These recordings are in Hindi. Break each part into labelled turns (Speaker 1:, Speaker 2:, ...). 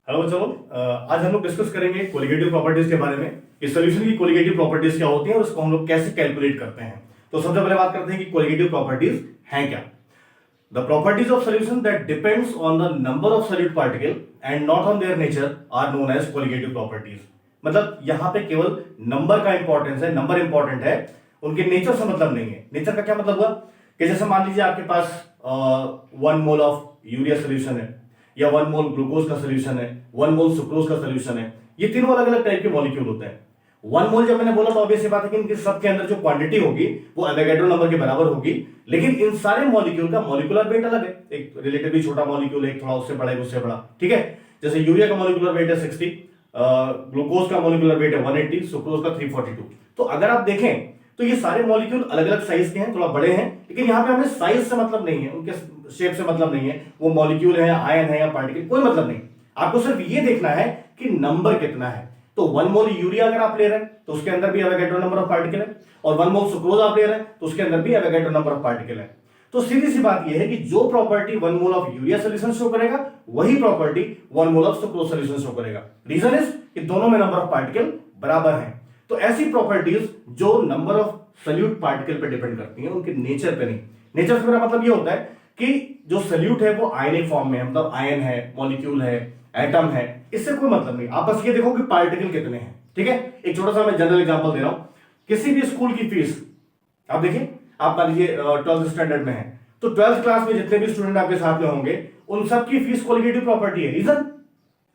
Speaker 1: हेलो बच्चों, आज हम लोग डिस्कस करेंगे कोलिगेटिव प्रॉपर्टीज के बारे में कि सॉल्यूशन की कोलिगेटिव प्रॉपर्टीज क्या होती हैं और उसको हम लोग कैसे कैलकुलेट करते हैं। तो सबसे पहले बात करते हैं कि कोलिगेटिव प्रॉपर्टीज हैं क्या। The properties of solution that depends on the number of solute particle and not on their nature are known as colligative properties. मतलब यहाँ पे केवल नंबर का इंपॉर्टेंस है, नंबर इंपॉर्टेंट है, उनके नेचर से मतलब नहीं है। नेचर का क्या मतलब हुआ कि जैसे मान लीजिए आपके पास 1 मोल ऑफ यूरिया सोल्यूशन है, या 1 मोल ग्लूकोज का सोल्यूशन है, 1 मोल सुक्रोज का सोल्यूशन है। ये तीनों अलग अलग टाइप के मॉलिक्यूल होते हैं। 1 मोल जब मैंने बोला तो ऑब्वियस बात है कि इनके सबके अंदर जो क्वांटिटी होगी वो एवोगैड्रो नंबर के बराबर होगी, लेकिन इन सारे मॉलिक्यूल का मॉलिक्यूलर वेट अलग है। एक रिलेटिवली छोटा मॉलिक्यूल है, थोड़ा उससे बड़ा है, उससे बड़ा, ठीक है। जैसे यूरिया का मॉलिक्यूलर वेट है 60, ग्लूकोज का मॉलिक्यूलर वेट है 180, सुक्रोज का 342। तो अगर आप देखें तो ये सारे मॉलिक्यूल अलग अलग साइज के हैं, थोड़ा बड़े हैं, लेकिन यहाँ पे हमें साइज से मतलब नहीं है, उनके शेप से मतलब नहीं है, वो मॉलिक्यूल है, आयन है या पार्टिकल, कोई मतलब नहीं। आपको सिर्फ ये देखना है कि नंबर कितना है। तो 1 मोल यूरिया अगर आप ले रहे हैं तो उसके अंदर भी एवोगैड्रो नंबर ऑफ पार्टिकल है, और 1 मोल सुक्रोज आप ले रहे हैं तो उसके अंदर भी एवोगैड्रो नंबर ऑफ पार्टिकल है। तो सीधी सी बात यह है कि जो property 1 mole of urea solution show करेगा वही property 1 mole of sucrose solution show करेगा। रीजन इज कि दोनों में नंबर ऑफ पार्टिकल बराबर हैं। तो ऐसी प्रॉपर्टीज जो नंबर ऑफ सल्यूट पार्टिकल पे डिपेंड करती हैं, उनके नेचर पे नहीं। नेचर से मेरा मतलब ये होता है कि जो सल्यूट है वो आयनिक फॉर्म में है, मतलब आयन है, मॉलिक्यूल है, एटम है, इससे कोई मतलब नहीं। आप बस ये देखो कि पार्टिकल कितने हैं, ठीक है। एक छोटा सा मैं जनरल एग्जांपल दे रहा हूं। किसी भी स्कूल की फीस आप देखिए, आप मान लीजिए 12th स्टैंडर्ड में है, तो 12th क्लास में जितने भी स्टूडेंट आपके साथ में होंगे उन सबकी फीस कोलिगेटिव प्रॉपर्टी है। रीजन,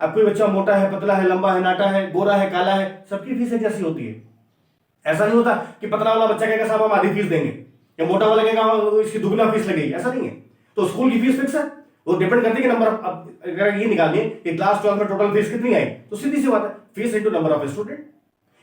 Speaker 1: अब कोई बच्चा मोटा है, पतला है, लंबा है, नाटा है, गोरा है, काला है, सबकी फीस एक जैसी होती है। ऐसा नहीं होता कि पतला वाला बच्चा कहेगा साहब हम आधी फीस देंगे, या मोटा वाला कहेगा इसकी दुगना फीस लगेगी, ऐसा नहीं है। तो स्कूल की फीस फिक्स है, वो डिपेंड करती है कि नंबर ऑफ, अगर ये निकालिए कि क्लास 12 में टोटल फीस कितनी आई, तो सीधी सी बात है fees into number of student.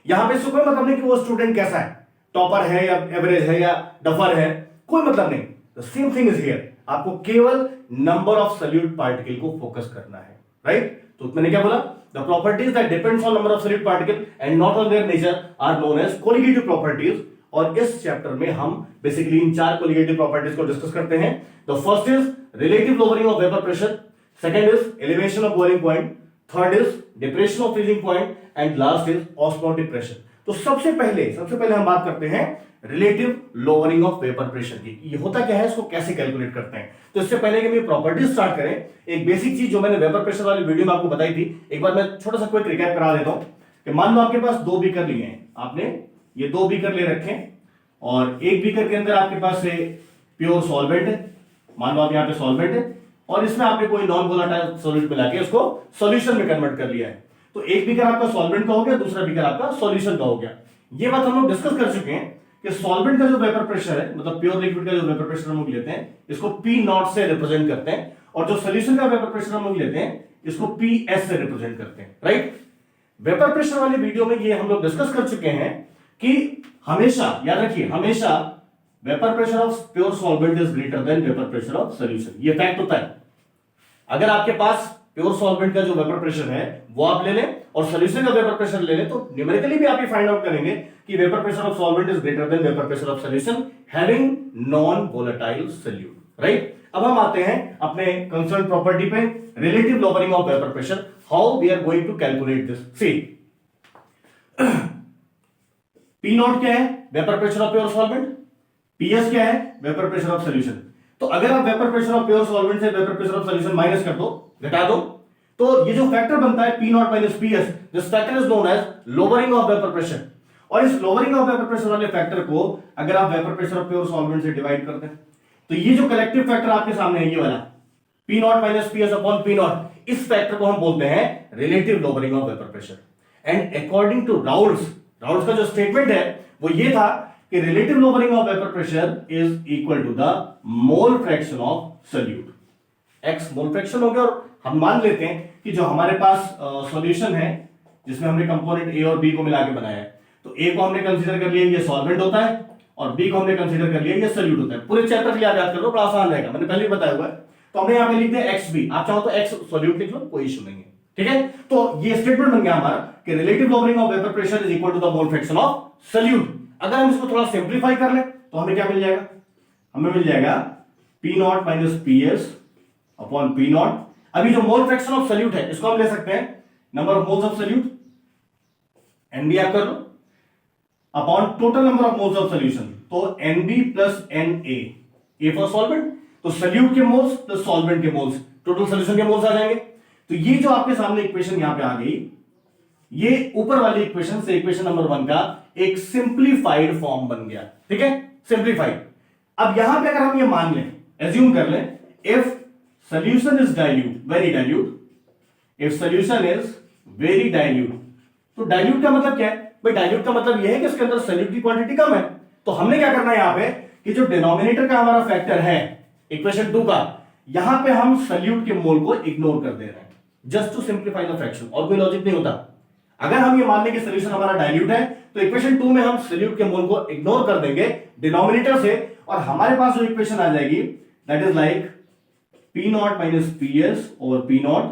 Speaker 1: यहां पे इससे कोई मतलब नहीं कि वो स्टूडेंट कैसा है, टॉपर है या एवरेज है या डफर है, कोई मतलब नहीं। The same thing is here, आपको केवल नंबर ऑफ सल्यूट पार्टिकल को फोकस करना है, राइट। तो मैंने क्या बोला, the properties that depends on number of solute particle and not on their nature are known as colligative properties। और इस चैप्टर में हम बेसिकली इन 4 colligative properties को डिस्कस करते हैं। The first is relative lowering of vapor pressure, second is elevation of boiling point, third is depression of freezing point, and last is osmotic pressure। तो सबसे पहले हम बात करते हैं relative lowering of vapour pressure की। ये होता क्या है, इसको कैसे कैलकुलेट करते हैं। तो इससे पहले कि हम ये प्रॉपर्टीज स्टार्ट करें, एक बेसिक चीज जो मैंने वेपर प्रेशर वाली वीडियो में आपको बताई थी, एक बार मैं छोटा सा क्विक रिकैप करा देता हूं कि मान लो आपके पास 2 बीकर लिए हैं, आपने ये 2 बीकर ले रखे हैं, और एक बीकर के अंदर आपके पास से प्योर सॉल्वेंट है, मान लो आप यहाँ पे सॉल्वेंट है, और इसमें आपने कोई नॉन वोलेटाइल सॉल्यूट मिला के उसको सॉल्यूशन में कन्वर्ट कर लिया है। तो एक बीकर आपका सॉल्वेंट का हो गया, दूसरा बीकर आपका सॉल्यूशन का हो गया। ये बात हम लोग डिस्कस कर चुके हैं कि सॉल्वेंट का जो वेपर प्रेशर है, मतलब प्योर लिक्विड का जो वेपर प्रेशर हम लोग लेते हैं, इसको P नॉट से रिप्रेजेंट करते हैं, और जो सॉल्यूशन का वेपर प्रेशर हम लोग लेते हैं इसको PS से रिप्रेजेंट करते हैं, राइट। वेपर प्रेशर वाली वीडियो में ये हम लोग डिस्कस कर चुके हैं कि हमेशा याद रखिए, हमेशा vapour pressure of pure solvent is greater than vapour pressure of solution. ये फैक्ट होता है। अगर आपके पास प्योर सॉल्वेंट का जो वेपर प्रेशर है वो आप ले लें और सॉल्यूशन का वेपर प्रेशर ले लें, तो न्यूमेरिकली भी आप ये फाइंड आउट करेंगे कि vapour pressure of solvent is greater than vapour pressure of solution having non volatile solute, right. अब हम आते हैं अपने कंसर्न प्रॉपर्टी पे, relative lowering of vapour pressure. How we are going to calculate this. See, P naught क्या है, vapour pressure of pure solvent, PS क्या है, वेपर प्रेशर ऑफ सॉल्यूशन। तो अगर आप vapour pressure of pure solvent से vapour pressure of solution minus कर दो, घटा दो, तो ये जो फैक्टर बनता है P not minus PS, this factor is known as lowering of vapour pressure. और इस लोअरिंग ऑफ वेपर प्रेशर वाले फैक्टर को अगर आप vapour pressure of pure solvent से डिवाइड करते हैं, तो ये जो कलेक्टिव फैक्टर आपके सामने है, ये वाला P not minus PS upon P naught, इस फैक्टर को हम बोलते हैं relative lowering of vapour pressure. And according to Raoult's का जो स्टेटमेंट है वो ये था कि relative lowering of vapour pressure is equal to the mole fraction of solute. X mole fraction हो गया, और हम मान लेते हैं कि जो हमारे पास सॉल्यूशन है जिसमें हमने कंपोनेंट A और B को मिला के बनाया है, तो A को हमने कंसीडर कर लिया ये सॉल्वेंट होता है, और B को हमने कंसीडर कर लिया ये सॉल्यूट होता है। पूरे चैप्टर के लिए आप याद कर लो, बड़ा आसान रहेगा, मैंने पहले ही बताया हुआ है। तो हमने यहाँ पे लिख दिया XB, आप चाहो तो X सॉल्यूट लिख लो, कोई इशू नहीं है, ठीक है। तो ये स्टेटमेंट बन गया हमारा कि relative lowering of vapour pressure is equal to the mole fraction of solute. अगर हम इसको थोड़ा सिंप्लीफाई कर ले तो हमें क्या मिल जाएगा, हमें मिल जाएगा P not minus PS upon P not. अभी जो मोल फ्रैक्शन ऑफ सॉल्यूट है इसको हम ले सकते हैं number of moles of solute, NB आप कर लो, upon total number of moles of solution, तो NB plus n A for solvent, तो सॉल्यूट के मोल्स प्लस सॉल्वेंट के मोल्स, टोटल सॉल्यूशन के मोल्स आ जाएंगे। तो ये जो आपके सामने इक्वेशन यहां पे आ गई, ये ऊपर वाली इक्वेशन से इक्वेशन नंबर 1 का एक सिंप्लीफाइड फॉर्म बन गया। ठीक है, सिंप्लीफाइड। अब यहां पे अगर हम ये मान लें, एज्यूम कर लें, if solution is dilute, very dilute, if solution is very dilute, तो डाइल्यूट का मतलब क्या है भाई? डाइल्यूट का मतलब यह है कि इसके अंदर सॉल्यूट की क्वांटिटी कम है। तो हमने क्या करना है यहां पे कि जो डिनोमिनेटर का हमारा फैक्टर है इक्वेशन 2 का, यहां पे हम सॉल्यूट के मोल को इग्नोर कर दे रहे हैं, just to simplify the fraction, और कोई लॉजिक नहीं होता। अगर हम ये मान लें कि सॉल्यूशन हमारा डाइल्यूट है, तो इक्वेशन 2 में हम सॉल्यूट के मोल को इग्नोर कर देंगे डिनोमिनेटर से, और हमारे पास जो इक्वेशन आ जाएगी that is like P not minus P S over P naught,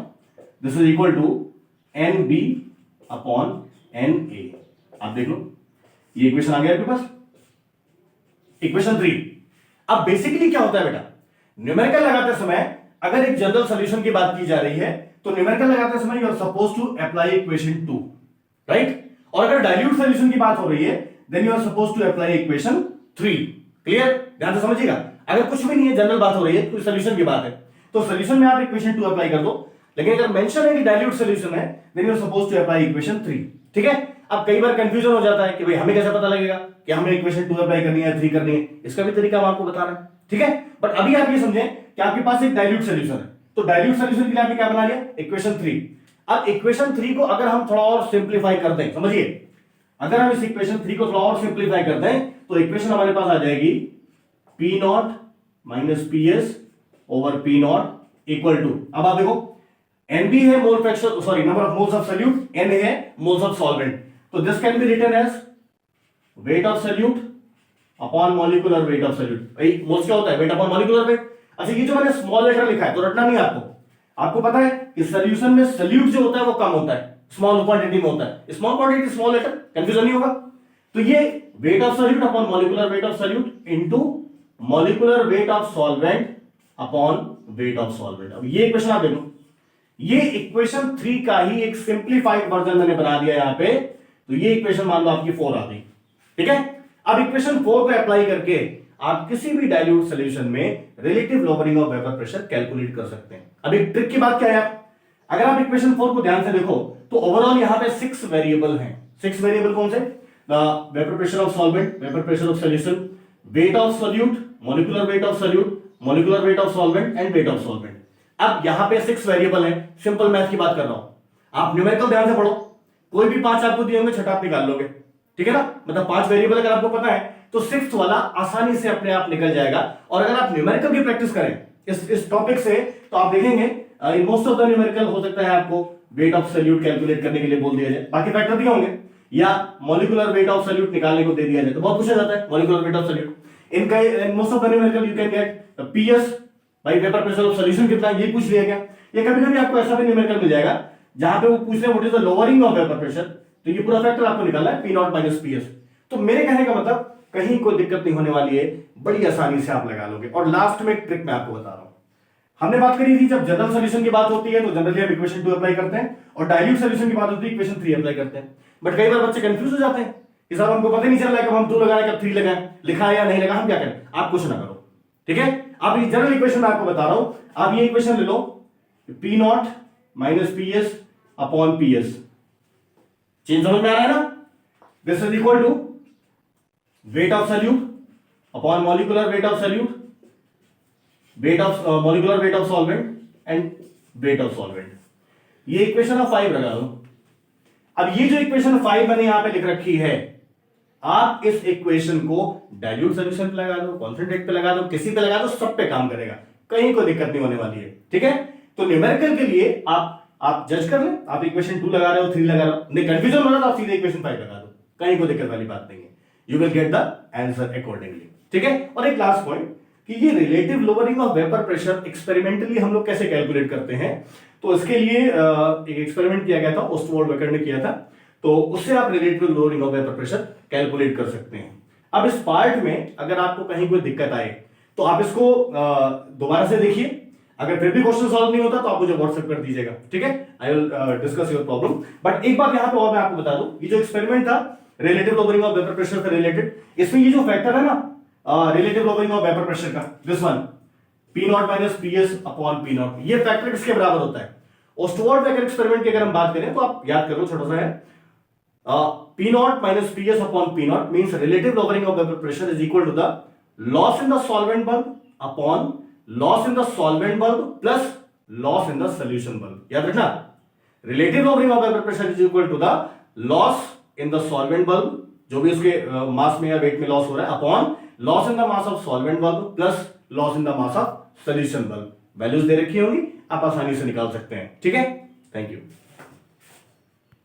Speaker 1: this is equal to N B upon N A. आप देख लो, ये इक्वेशन आ गया आपके पास, इक्वेशन 3। अब बेसिकली क्या होता है बेटा, न्यूमेरिकल लगाते समय अगर एक जनरल सॉल्यूशन की बात की जा रही है, तो न्यूमेरिकल लगाते समय you are suppose to apply equation 2, right? और अगर डाइल्यूट सॉल्यूशन की बात हो रही है, then you are suppose to apply equation 3। Clear? ध्यान से समझिएगा, अगर कुछ भी नहीं है, जनरल बात हो रही है, कोई सॉल्यूशन की बात है, तो सॉल्यूशन में आप इक्वेशन 2 अप्लाई कर दो। लेकिन अगर मेंशन है कि डाइल्यूट सॉल्यूशन है, then you are suppose to apply equation 3। ठीक है? अब कई बार कंफ्यूजन हो जाता है कि भाई हमें कैसे पता लगेगा कि हमें इक्वेशन 2 अप्लाई करनी है 3 करनी है, इसका भी तरीका हम आपको बता रहे हैं। ठीक है, बट अभी आप ये समझें कि आपके पास एक डाइल्यूट सॉल्यूशन है, तो डाइल्यूट सॉल्यूशन के लिए आपने क्या बना लिया, इक्वेशन 3। अब इक्वेशन 3 को अगर हम थोड़ा और सिंप्लीफाई कर दें, समझिए, अगर हम इस इक्वेशन 3 को थोड़ा और सिंप्लीफाई कर दें, तो इक्वेशन हमारे पास आ जाएगी P not minus P S over P naught equal to, अब आप देखो NB है mole fraction, sorry number of moles of solute, N है मोल्स ऑफ सॉल्वेंट, तो this can be written as weight of solute upon molecular weight of solute. भाई मोल्स क्या होता है, वेट अपॉन मॉलिक्यूलर वेट। अच्छा, ये जो मैंने स्मॉल लेटर लिखा है तो रटना नहीं आपको, आपको पता है कि सॉल्यूशन में सॉल्यूट जो होता है वो कम होता है, स्मॉल क्वांटिटी में होता है, small quantity small letter, confusion नहीं होगा। तो ये weight of solute upon molecular weight of solute into molecular weight of solvent upon weight of solvent. अब ये इक्वेशन आप देखो, ये इक्वेशन 3 का ही एक सिंप्लीफाइड वर्जन मैंने बना दिया यहां पे, तो ये इक्वेशन मान लो आपकी 4 आ गई। ठीक है, अब इक्वेशन 4 को अप्लाई करके आप किसी भी डाइल्यूट सॉल्यूशन में relative lowering of vapour pressure calculate कर सकते हैं। अब एक ट्रिक की बात क्या है, अगर आप इक्वेशन 4 को ध्यान से देखो तो ओवरऑल यहां पे 6 वेरिएबल हैं। 6 वेरिएबल कौन से? Vapour pressure of solvent, vapour pressure of solution, wait of solute, molecular weight of solute, molecular weight of solvent and weight of solvent. अब यहां पे 6 वेरिएबल है, सिंपल मैथ की बात कर रहा हूं, आप न्यूमेरिकल ध्यान से पढ़ो, कोई भी 5 आपको दिए होंगे, छठा आप निकाल लोगे। ठीक है ना, मतलब 5 वेरिएबल अगर आपको पता है तो 6th वाला आसानी से अपने आप निकल जाएगा। और अगर आप न्यूमेरिकल की प्रैक्टिस करें इस टॉपिक से, तो आप देखेंगे in most of the numerical हो सकता है आपको वेट ऑफ सॉल्यूट कैलकुलेट करने के लिए बोल दिया जाए, बाकी फैक्टर दिए होंगे, या मॉलिक्यूलर वेट ऑफ सॉल्यूट निकालने को दे दिया जाए, तो बहुत पूछा जाता है molecular weight of solute. In most of the numerical you can get PS भाई वेपर प्रेशर ऑफ सॉल्यूशन कितना है ये पूछ लिया गया, या कभी कभी आपको ऐसा भी न्यूमेरिकल मिल जाएगा जहां पे वो पूछ रहे हैं what is the lowering of vapour pressure, तो ये पूरा फैक्टर आपको निकालना है P not minus P S. तो मेरे कहने का मतलब कहीं कोई दिक्कत नहीं होने वाली है, बड़ी आसानी से आप लगा लोगे। और लास्ट में एक ट्रिक मैं आपको बता रहा हूं, हमने बात करी थी जब जनरल सॉल्यूशन की बात होती है तो जनरली हम इक्वेशन 2 अप्लाई करते हैं, और डाइल्यूट सॉल्यूशन की बात होती है इक्वेशन 3 अप्लाई करते हैं। बट कई बार बच्चे कंफ्यूज हो जाते हैं कि साहब हमको पता नहीं चल रहा है कब हम 2 लगाएं कब 3 लगाएं, लिखा है या नहीं लगा, हम क्या करें? आप कुछ ना करो, ठीक है? आप ये जनरल इक्वेशन मैं आपको बता रहा हूं, आप ये इक्वेशन ले लो, P not minus P S upon P S, change समझ में आ रहा है ना? This is equal to weight of solute upon molecular weight of solute, weight of molecular weight of solvent and weight of solvent. ये इक्वेशन ऑफ 5 लगा लो। अब ये जो इक्वेशन 5 मैंने यहां पे लिख रखी है, आप इस इक्वेशन को डाइल्यूट सॉल्यूशन पे लगा दो, कॉन्सेंट्रेट पे लगा दो, किसी पे लगा दो, सब पे काम करेगा, कहीं कोई दिक्कत नहीं होने वाली है। ठीक है, तो न्यूमेरिकल के लिए आप जज कर लें, आप इक्वेशन 2 लगा रहे हो 3 लगा रहे हो, नहीं कंफ्यूजन हो रहा तो आप सीधे इक्वेशन 5 लगा दो, कहीं कोई दिक्कत वाली बात नहीं है, you will get the answer accordingly. ठीक है, और एक लास्ट पॉइंट कि ये relative lowering of vapour pressure experimentally हम लोग कैसे कैलकुलेट करते हैं, तो इसके लिए एक एक्सपेरिमेंट किया गया था, ओस्टवॉल्ड ने किया था, तो उससे आप relative lowering of vapour pressure calculate कर सकते हैं। अब इस पार्ट में अगर आपको कहीं कोई दिक्कत आए तो आप इसको दोबारा से देखिए, अगर फिर भी क्वेश्चन सॉल्व नहीं होता तो आप मुझे व्हाट्सएप कर दीजिएगा, ठीक है। I will discuss your problem. But एक बात यहां पे और मैं आपको बता दूं, ये जो एक्सपेरिमेंट था relative lowering of vapour pressure से रिलेटेड, इसमें ये जो फैक्टर है ना relative lowering of vapour pressure का, this one P not minus P S upon P not, ये फैक्टर किसके बराबर होता है? ओस्टवार्ड वेकर एक्सपेरिमेंट की अगर हम बात करें तो आप याद कर लो, छोटा सा है, P not minus P S upon P naught means relative lowering of vapour pressure is equal to the loss in the solvent bulb upon loss in the solvent bulb plus loss in the solution bulb. याद रखना, relative lowering of vapour pressure is equal to the loss in the solvent bulb, जो भी उसके मास में या वेट में लॉस हो रहा है, upon loss in the mass of solvent bulb plus loss in the mass of solution bulb. Values दे रखी होंगी, आप आसानी से निकाल सकते हैं, ठीक है। Thank you.